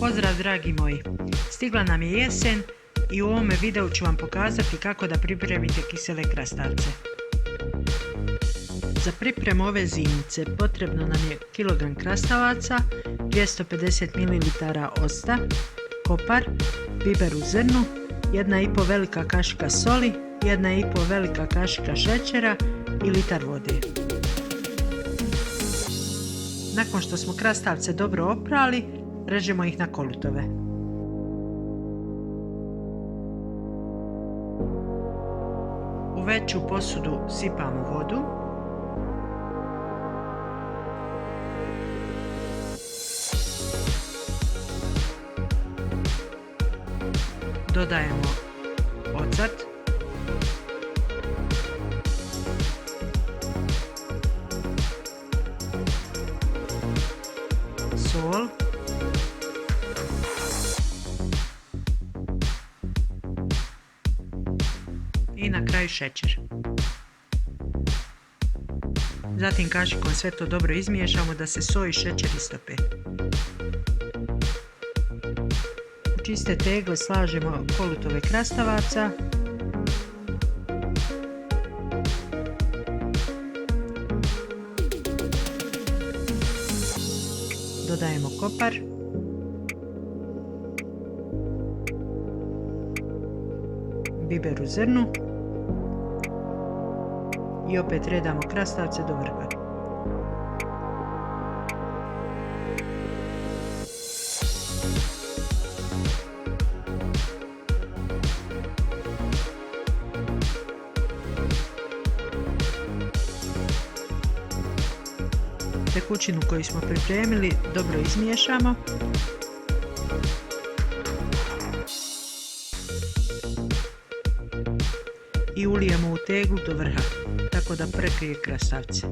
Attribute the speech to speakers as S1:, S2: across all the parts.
S1: Pozdrav dragi moji, stigla nam je jesen i u ovome videu ću vam pokazati kako da pripremite kisele krastavce. Za pripremu ove zimnice potrebno nam je kilogram krastavaca, 250 ml octa, kopar, biber u zrnu, 1,5 velika kašika soli, 1,5 velika kašika šećera i litar vode. Nakon što smo krastavce dobro oprali, režemo ih na kolutove. U veću posudu sipamo vodu. Dodajemo ocat. Sol. I na kraju šećer. Zatim kašikom sve to dobro izmiješamo da se so i šećer istope. U čiste tegle slažemo kolutove krastavaca. Dodajemo kopar. Biber u zrnu. I opet redamo krastavce do vrha. Tekućinu koju smo pripremili dobro izmiješamo. I ulijemo u teglu do vrha, tako da prekrije krastavce.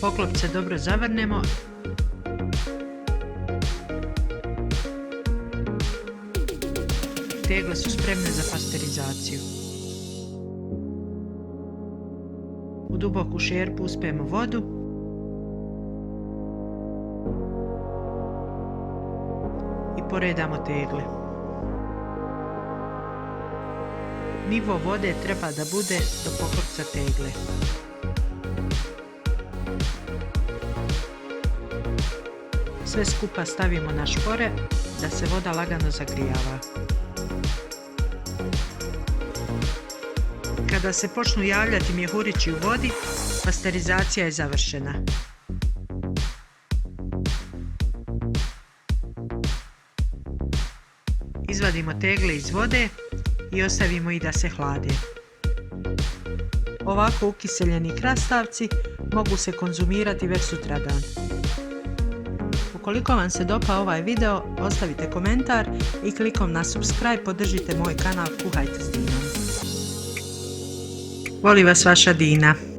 S1: Poklopce dobro zavrnemo. Tegle su spremne za pasterizaciju. U duboku šerpu uspijemo vodu. I poredamo tegle. Nivo vode treba da bude do poklopca tegle. Sve skupa stavimo na špore da se voda lagano zagrijava. Kada se počnu javljati mjehurići u vodi, pasterizacija je završena. Izvadimo tegle iz vode i ostavimo ih da se hlade. Ovako ukiseljeni krastavci mogu se konzumirati već sutradan. Ukoliko vam se dopao ovaj video, ostavite komentar i klikom na subscribe podržite moj kanal Kuhajte s Dinom. Voli vas vaša Dina.